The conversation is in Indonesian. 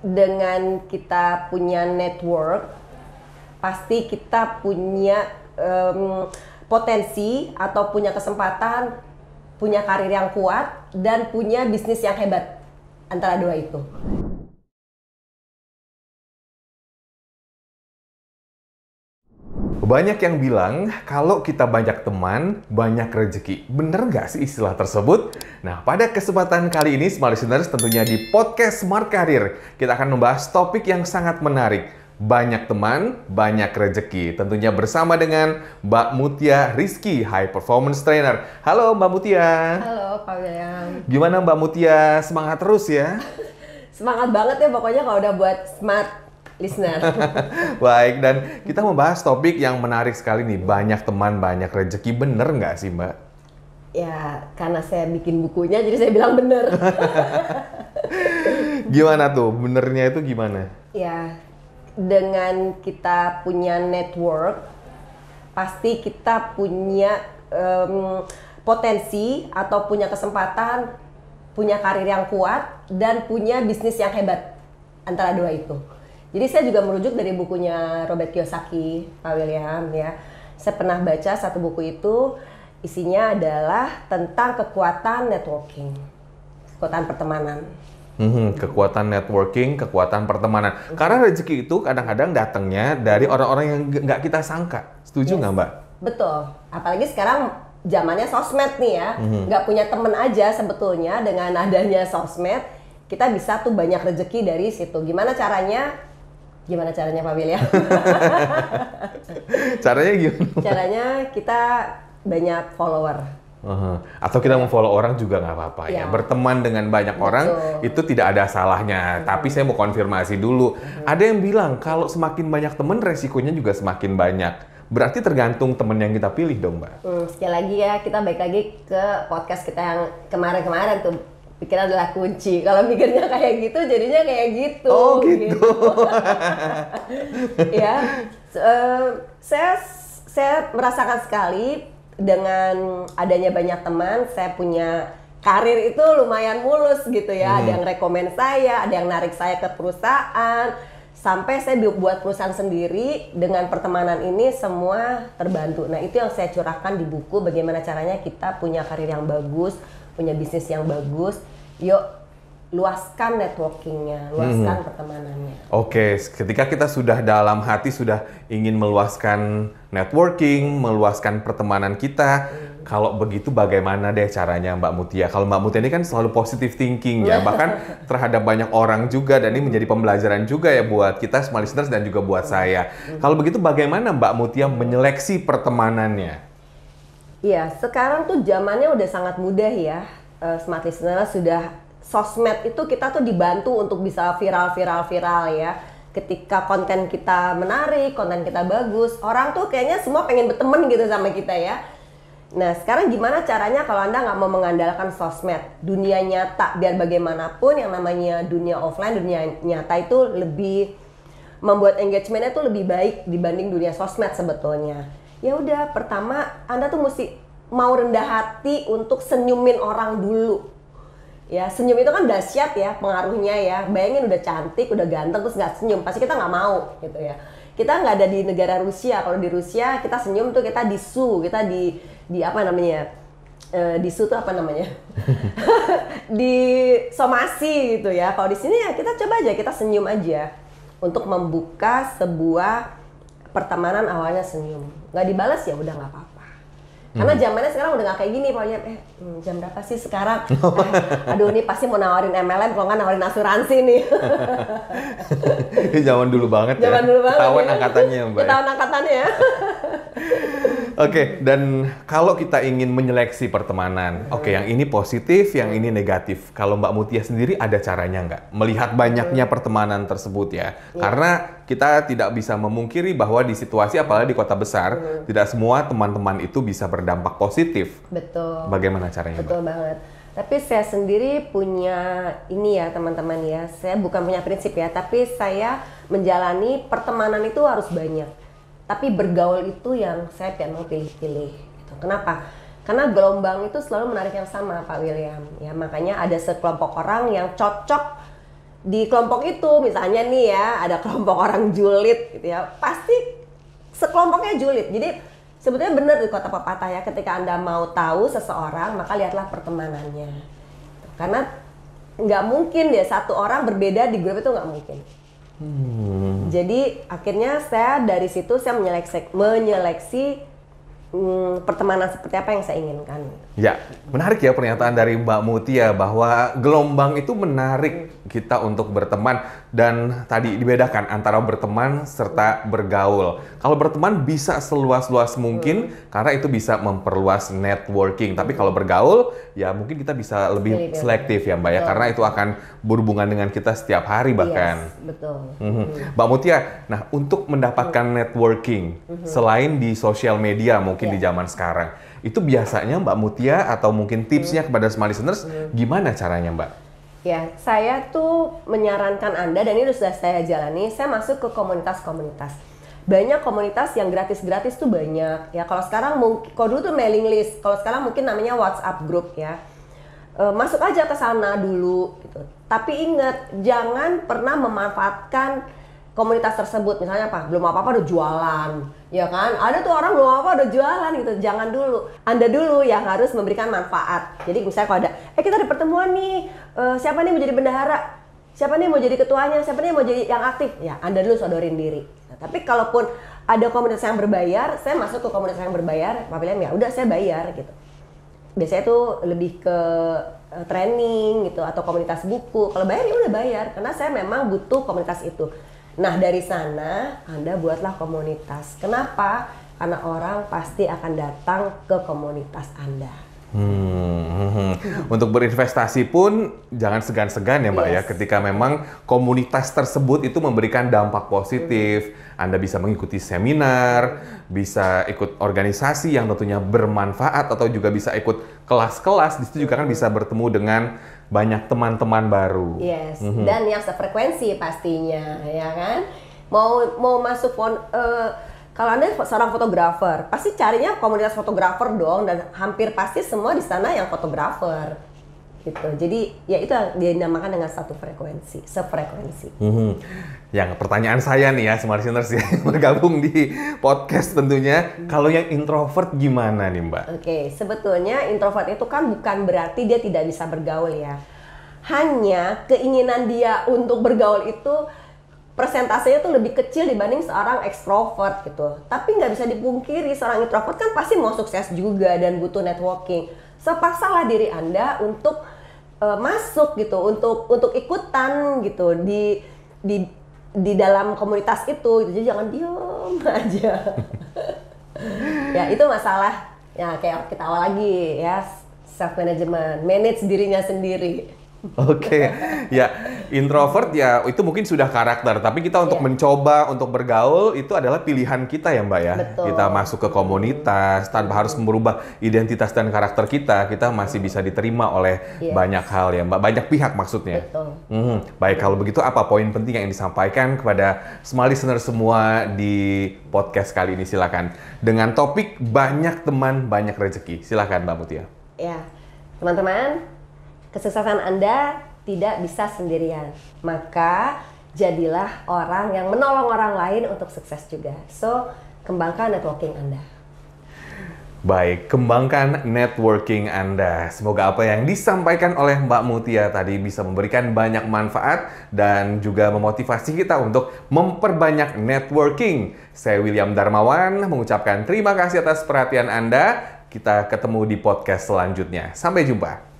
dengan kita punya network, pasti kita punya potensi atau punya kesempatan, punya karir yang kuat, dan punya bisnis yang hebat. Antara dua itu. Banyak yang bilang kalau kita banyak teman, banyak rezeki. Bener nggak sih istilah tersebut? Nah, pada kesempatan kali ini, Smart Listeners, tentunya di podcast Smart Career, kita akan membahas topik yang sangat menarik. Banyak teman, banyak rezeki. Tentunya bersama dengan Mbak Mutia Rizky, High Performance Trainer. Halo Mbak Mutia. Halo Pak William. Gimana Mbak Mutia? Semangat terus ya? Semangat banget ya pokoknya kalau udah buat Smart Listener. Baik, dan kita membahas topik yang menarik sekali nih. Banyak teman, banyak rezeki. Bener nggak sih Mbak? Ya, karena saya bikin bukunya jadi saya bilang bener. Gimana tuh? Benernya itu gimana? Ya, dengan kita punya network, pasti kita punya potensi atau punya kesempatan, punya karir yang kuat, dan punya bisnis yang hebat. Antara dua itu. Jadi saya juga merujuk dari bukunya Robert Kiyosaki, Pak William ya. Saya pernah baca satu buku itu, isinya adalah tentang kekuatan networking, kekuatan pertemanan. Kekuatan networking, kekuatan pertemanan. Karena rezeki itu kadang-kadang datangnya dari orang-orang yang nggak kita sangka. Setuju nggak Mbak? Betul. Apalagi sekarang zamannya sosmed nih ya. Nggak punya temen aja sebetulnya dengan adanya sosmed. Kita bisa tuh banyak rezeki dari situ. Gimana caranya? Gimana caranya Pak William? Caranya gimana? Caranya kita banyak follower. Atau kita mau follow orang juga nggak apa-apa ya. Berteman dengan banyak orang itu tidak ada salahnya. Tapi saya mau konfirmasi dulu. Ada yang bilang kalau semakin banyak teman resikonya juga semakin banyak. Berarti tergantung teman yang kita pilih dong Mbak. Sekali lagi ya, kita balik lagi ke podcast kita yang kemarin-kemarin tuh. Pikiran adalah kunci. Kalau mikirnya kayak gitu, jadinya kayak gitu. Oh gitu. Ya, saya merasakan sekali dengan adanya banyak teman. Saya punya karir itu lumayan mulus gitu ya. Ada yang rekomen saya, ada yang narik saya ke perusahaan. Sampai saya buat perusahaan sendiri. Dengan pertemanan ini semua terbantu. Nah itu yang saya curahkan di buku. Bagaimana caranya kita punya karir yang bagus, punya bisnis yang bagus. Yuk luaskan networkingnya, luaskan pertemanannya. Oke, ketika kita sudah dalam hati sudah ingin meluaskan networking, meluaskan pertemanan kita, kalau begitu bagaimana deh caranya Mbak Mutia? Kalau Mbak Mutia ini kan selalu positive thinking ya, bahkan terhadap banyak orang juga, dan ini menjadi pembelajaran juga ya buat kita Smart Listeners dan juga buat saya. Kalau begitu bagaimana Mbak Mutia menyeleksi pertemanannya? Iya, sekarang tuh zamannya udah sangat mudah ya. Smart Listener sudah sosmed itu kita tuh dibantu untuk bisa viral ya. Ketika konten kita menarik, konten kita bagus, orang tuh kayaknya semua pengen berteman gitu sama kita ya. Nah sekarang gimana caranya kalau Anda nggak mau mengandalkan sosmed? Dunia nyata, biar bagaimanapun yang namanya dunia offline, dunia nyata itu lebih membuat engagementnya tuh lebih baik dibanding dunia sosmed sebetulnya. Ya udah, pertama Anda tuh mesti mau rendah hati untuk senyumin orang dulu. Ya, senyum itu kan dahsyat ya pengaruhnya ya. Bayangin udah cantik, udah ganteng, terus nggak senyum, pasti kita nggak mau gitu ya. Kita nggak ada di negara Rusia. Kalau di Rusia kita senyum tuh kita disu, kita di apa namanya? Disu tuh apa namanya? Disomasi gitu ya. Kalau di sini ya kita coba aja, kita senyum aja untuk membuka sebuah pertemanan awalnya senyum. Nggak dibalas ya udah nggak apa-apa. Karena zamannya sekarang udah nggak kayak gini, pokoknya jam berapa sih sekarang? Aduh ini pasti mau nawarin MLM, kalau nggak nawarin asuransi nih. Zaman dulu banget ya. Zaman dulu banget. Ketahuan ya. angkatannya Mbak. Ketahuan angkatannya ya. Oke, dan kalau kita ingin menyeleksi pertemanan, oke, yang ini positif, yang ini negatif. Kalau Mbak Mutia sendiri ada caranya nggak? Melihat banyaknya pertemanan tersebut ya. Karena kita tidak bisa memungkiri bahwa di situasi, apalagi di kota besar, tidak semua teman-teman itu bisa berdampak positif. Betul. Bagaimana caranya, Betul Mbak? banget. Tapi saya sendiri punya ini ya teman-teman ya. Saya bukan punya prinsip ya, tapi saya menjalani pertemanan itu harus banyak. Tapi bergaul itu yang saya tidak mau pilih-pilih. Gitu. Kenapa? Karena gelombang itu selalu menarik yang sama, Pak William. Ya, makanya ada sekelompok orang yang cocok di kelompok itu misalnya nih ya ada kelompok orang julid gitu ya, pasti sekelompoknya julid. Jadi sebetulnya benar di kata pepatah ya, ketika Anda mau tahu seseorang maka lihatlah pertemanannya. Karena nggak mungkin ya satu orang berbeda di grup itu, nggak mungkin. Jadi akhirnya saya dari situ saya menyeleksi pertemanan seperti apa yang saya inginkan. Ya, menarik ya pernyataan dari Mbak Mutia bahwa gelombang itu menarik kita untuk berteman, dan tadi dibedakan antara berteman serta bergaul. Kalau berteman bisa seluas-luas mungkin karena itu bisa memperluas networking. Tapi kalau bergaul ya mungkin kita bisa lebih selektif ya Mbak ya, karena itu akan berhubungan dengan kita setiap hari bahkan. Yes, betul. Mbak Mutia, nah untuk mendapatkan networking selain di sosial media mungkin di zaman sekarang, itu biasanya Mbak Mutia atau mungkin tipsnya kepada smart listeners gimana caranya Mbak? Ya, saya tuh menyarankan Anda, dan ini sudah saya jalani, saya masuk ke komunitas-komunitas. Banyak komunitas yang gratis-gratis tuh banyak. Ya, kalau sekarang kalau dulu tuh mailing list, kalau sekarang mungkin namanya WhatsApp group ya. Masuk aja ke sana dulu gitu. Tapi ingat, jangan pernah memanfaatkan komunitas tersebut. Misalnya apa? Belum apa-apa udah jualan, ya kan? Ada tuh orang belum apa-apa udah jualan gitu. Jangan dulu. Anda dulu yang harus memberikan manfaat. Jadi misalnya kalau ada, kita ada pertemuan nih, siapa nih mau jadi bendahara? Siapa nih mau jadi ketuanya? Siapa nih mau jadi yang aktif? Ya, Anda dulu sodorin diri. Nah, tapi kalaupun ada komunitas yang berbayar, saya masuk ke komunitas yang berbayar, apabila ya udah saya bayar gitu. Biasanya tuh lebih ke training gitu atau komunitas buku. Kalau bayar ya udah bayar, karena saya memang butuh komunitas itu. Nah, dari sana Anda buatlah komunitas. Kenapa? Karena orang pasti akan datang ke komunitas Anda. Untuk berinvestasi pun jangan segan-segan ya Mbak ya, ketika memang komunitas tersebut itu memberikan dampak positif. Anda bisa mengikuti seminar, bisa ikut organisasi yang tentunya bermanfaat, atau juga bisa ikut kelas-kelas. Di situ juga kan bisa bertemu dengan banyak teman-teman baru. Yes, dan yang sefrekuensi pastinya, ya kan? Mau masuk kalau Anda seorang fotografer, pasti carinya komunitas fotografer dong, dan hampir pasti semua di sana yang fotografer. Gitu. Jadi ya itu yang dinamakan dengan satu frekuensi, sefrekuensi. Yang pertanyaan saya nih ya, smart listeners ya, bergabung di podcast tentunya, kalau yang introvert gimana nih Mbak? Oke, sebetulnya introvert itu kan bukan berarti dia tidak bisa bergaul ya. Hanya keinginan dia untuk bergaul itu persentasenya tuh lebih kecil dibanding seorang ekstrovert gitu. Tapi nggak bisa dipungkiri, seorang introvert kan pasti mau sukses juga dan butuh networking. Paksalah diri Anda untuk masuk gitu, untuk ikutan gitu di dalam komunitas itu. Jadi jangan diem aja. Ya itu masalah ya, kayak kita awal lagi ya, self management, manage dirinya sendiri. Oke, ya introvert ya itu mungkin sudah karakter, tapi kita untuk mencoba untuk bergaul itu adalah pilihan kita ya Mbak ya. Betul. Kita masuk ke komunitas tanpa harus merubah identitas dan karakter kita masih bisa diterima oleh banyak hal ya Mbak, banyak pihak maksudnya. Betul. Baik, kalau begitu apa poin penting yang disampaikan kepada smart listener semua di podcast kali ini? Silakan. Dengan topik banyak teman, banyak rezeki. Silakan Mbak Mutia. Ya, teman-teman, kesuksesan Anda tidak bisa sendirian. Maka jadilah orang yang menolong orang lain untuk sukses juga. So, kembangkan networking Anda. Baik, kembangkan networking Anda. Semoga apa yang disampaikan oleh Mbak Mutia tadi bisa memberikan banyak manfaat dan juga memotivasi kita untuk memperbanyak networking. Saya William Darmawan mengucapkan terima kasih atas perhatian Anda. Kita ketemu di podcast selanjutnya. Sampai jumpa.